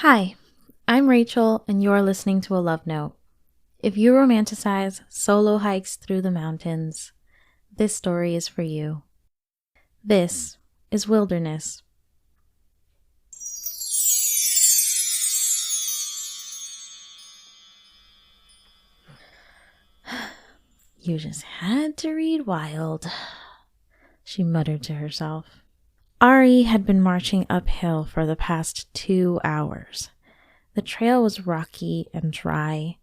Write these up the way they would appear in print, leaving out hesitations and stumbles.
Hi, I'm Rachel, and you're listening to A Love Note. If you romanticize solo hikes through the mountains, this story is for you. This is Wilderness. You just had to read wild, she muttered to herself. Ari had been marching uphill for the past 2 hours. The trail was rocky and dry.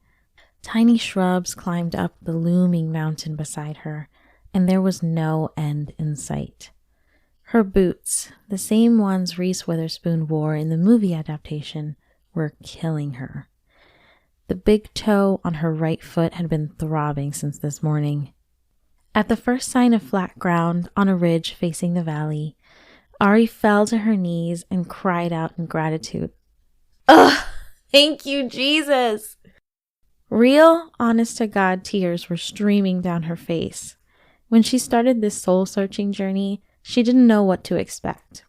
Tiny shrubs climbed up the looming mountain beside her, and there was no end in sight. Her boots, the same ones Reese Witherspoon wore in the movie adaptation, were killing her. The big toe on her right foot had been throbbing since this morning. At the first sign of flat ground on a ridge facing the valley, Ari fell to her knees and cried out in gratitude. "Ugh! Thank you, Jesus!" Real, honest-to-God tears were streaming down her face. When she started this soul-searching journey, she didn't know what to expect.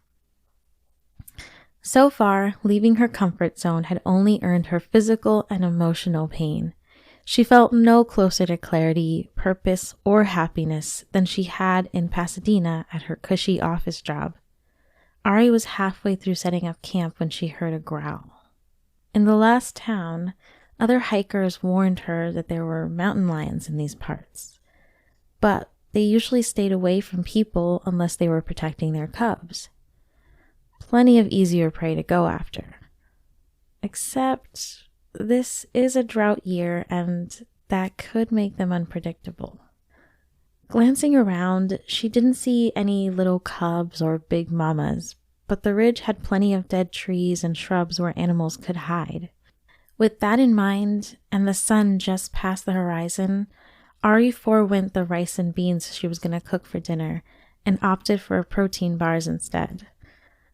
So far, leaving her comfort zone had only earned her physical and emotional pain. She felt no closer to clarity, purpose, or happiness than she had in Pasadena at her cushy office job. Ari was halfway through setting up camp when she heard a growl. In the last town, other hikers warned her that there were mountain lions in these parts, but they usually stayed away from people unless they were protecting their cubs. Plenty of easier prey to go after. Except this is a drought year, and that could make them unpredictable. Glancing around, she didn't see any little cubs or big mamas, but the ridge had plenty of dead trees and shrubs where animals could hide. With that in mind, and the sun just past the horizon, Ari forewent the rice and beans she was going to cook for dinner and opted for protein bars instead.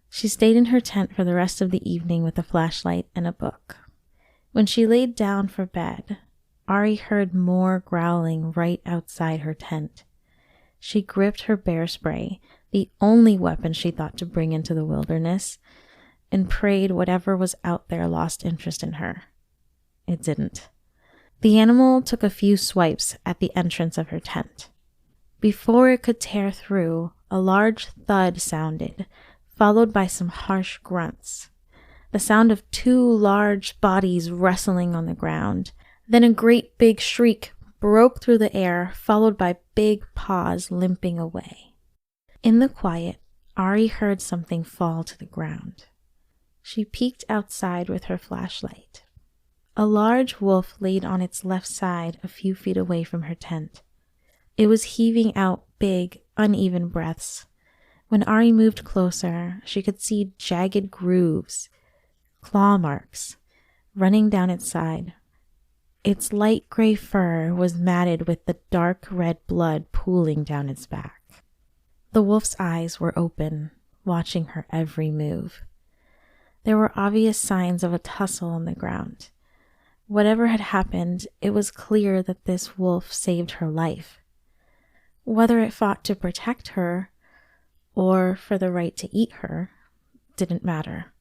She stayed in her tent for the rest of the evening with a flashlight and a book. When she laid down for bed, Ari heard more growling right outside her tent. She gripped her bear spray, the only weapon she thought to bring into the wilderness, and prayed whatever was out there lost interest in her. It didn't. The animal took a few swipes at the entrance of her tent. Before it could tear through, a large thud sounded, followed by some harsh grunts. The sound of 2 large bodies wrestling on the ground. Then a great big shriek broke through the air, followed by big paws limping away. In the quiet, Ari heard something fall to the ground. She peeked outside with her flashlight. A large wolf laid on its left side a few feet away from her tent. It was heaving out big, uneven breaths. When Ari moved closer, she could see jagged grooves, claw marks, running down its side. Its light gray fur was matted with the dark red blood pooling down its back. The wolf's eyes were open, watching her every move. There were obvious signs of a tussle on the ground. Whatever had happened, it was clear that this wolf saved her life. Whether it fought to protect her or for the right to eat her didn't matter.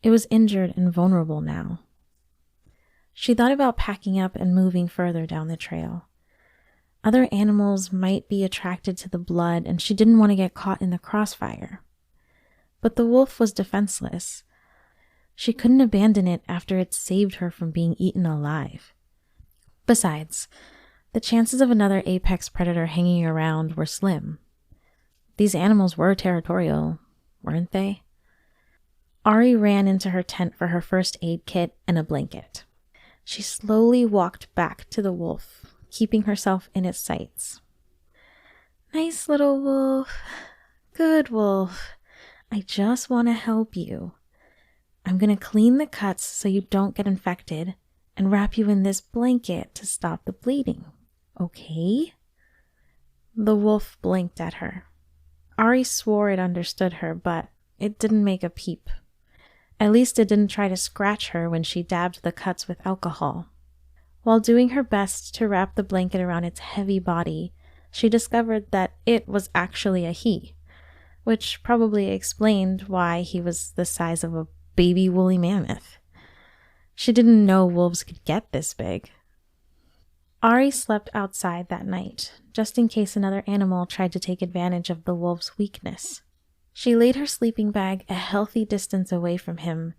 It was injured and vulnerable now. She thought about packing up and moving further down the trail. Other animals might be attracted to the blood, and she didn't want to get caught in the crossfire. But the wolf was defenseless. She couldn't abandon it after it saved her from being eaten alive. Besides, the chances of another apex predator hanging around were slim. These animals were territorial, weren't they? Ari ran into her tent for her first aid kit and a blanket. She slowly walked back to the wolf, keeping herself in its sights. "Nice little wolf. Good wolf. I just want to help you. I'm going to clean the cuts so you don't get infected and wrap you in this blanket to stop the bleeding. Okay?" The wolf blinked at her. Ari swore it understood her, but it didn't make a peep. At least it didn't try to scratch her when she dabbed the cuts with alcohol. While doing her best to wrap the blanket around its heavy body, she discovered that it was actually a he, which probably explained why he was the size of a baby woolly mammoth. She didn't know wolves could get this big. Ari slept outside that night, just in case another animal tried to take advantage of the wolf's weakness. She laid her sleeping bag a healthy distance away from him,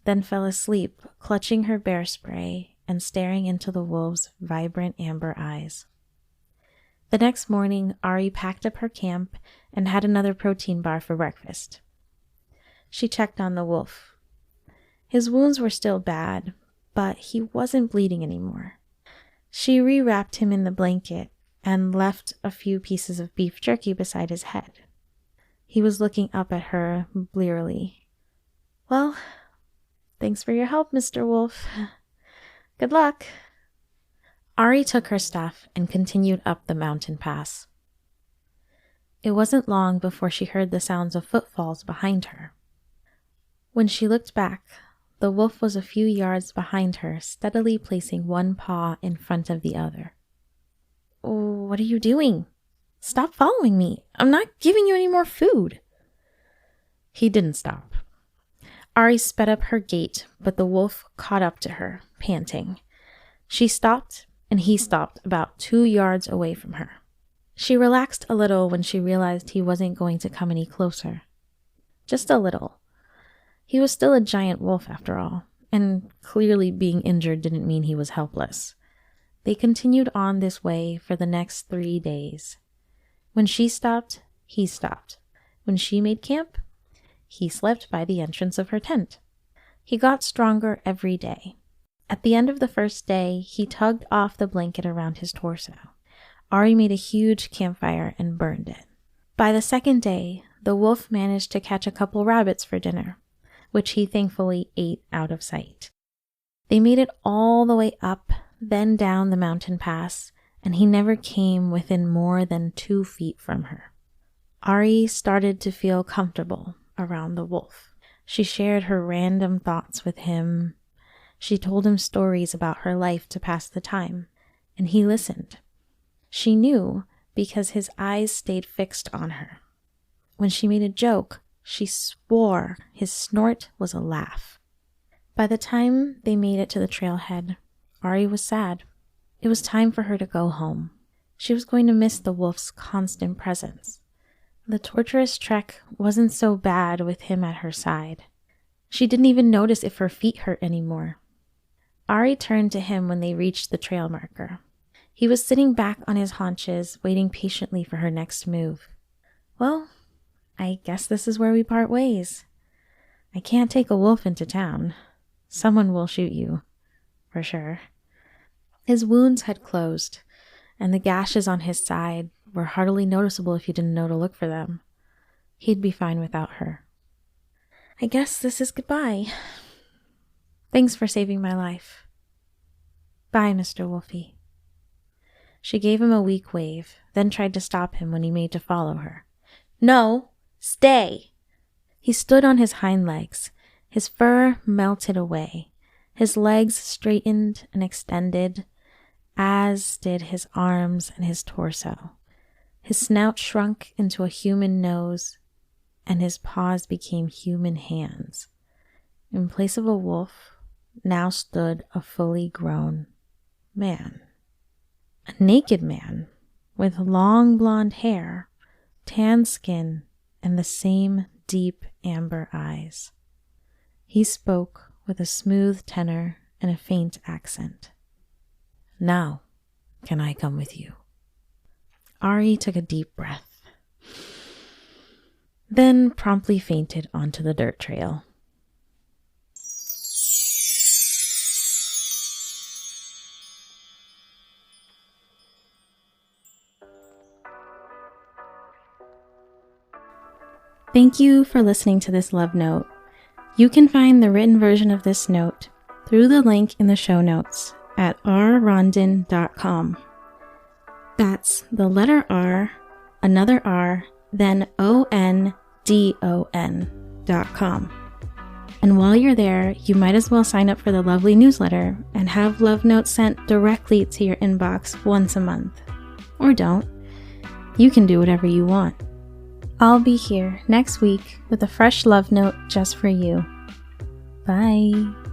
then fell asleep, clutching her bear spray and staring into the wolf's vibrant amber eyes. The next morning, Ari packed up her camp and had another protein bar for breakfast. She checked on the wolf. His wounds were still bad, but he wasn't bleeding anymore. She rewrapped him in the blanket and left a few pieces of beef jerky beside his head. He was looking up at her blearily. "Well, thanks for your help, Mr. Wolf. Good luck." Ari took her stuff and continued up the mountain pass. It wasn't long before she heard the sounds of footfalls behind her. When she looked back, the wolf was a few yards behind her, steadily placing one paw in front of the other. "Oh, what are you doing? Stop following me. I'm not giving you any more food." He didn't stop. Ari sped up her gait, but the wolf caught up to her, panting. She stopped, and he stopped about 2 yards away from her. She relaxed a little when she realized he wasn't going to come any closer. Just a little. He was still a giant wolf after all, and clearly being injured didn't mean he was helpless. They continued on this way for the next 3 days. When she stopped, he stopped. When she made camp, he slept by the entrance of her tent. He got stronger every day. At the end of the first day, he tugged off the blanket around his torso. Ari made a huge campfire and burned it. By the second day, the wolf managed to catch a couple rabbits for dinner, which he thankfully ate out of sight. They made it all the way up, then down the mountain pass, and he never came within more than 2 feet from her. Ari started to feel comfortable around the wolf. She shared her random thoughts with him. She told him stories about her life to pass the time, and he listened. She knew because his eyes stayed fixed on her. When she made a joke, she swore his snort was a laugh. By the time they made it to the trailhead, Ari was sad. It was time for her to go home. She was going to miss the wolf's constant presence. The torturous trek wasn't so bad with him at her side. She didn't even notice if her feet hurt anymore. Ari turned to him when they reached the trail marker. He was sitting back on his haunches, waiting patiently for her next move. "Well, I guess this is where we part ways. I can't take a wolf into town. Someone will shoot you, for sure." His wounds had closed, and the gashes on his side were hardly noticeable if you didn't know to look for them. He'd be fine without her. "I guess this is goodbye. Thanks for saving my life. Bye, Mr. Wolfie." She gave him a weak wave, then tried to stop him when he made to follow her. "No! Stay!" He stood on his hind legs. His fur melted away. His legs straightened and extended, as did his arms and his torso. His snout shrunk into a human nose, and his paws became human hands. In place of a wolf, now stood a fully grown man. A naked man with long blonde hair, tan skin, and the same deep amber eyes. He spoke with a smooth tenor and a faint accent. "Now, can I come with you?" Ari took a deep breath, then promptly fainted onto the dirt trail. Thank you for listening to this love note. You can find the written version of this note through the link in the show notes at rrondon.com. That's the letter R, another R, then ONDON.com. And while you're there, you might as well sign up for the lovely newsletter and have love notes sent directly to your inbox once a month. Or don't. You can do whatever you want. I'll be here next week with a fresh love note just for you. Bye.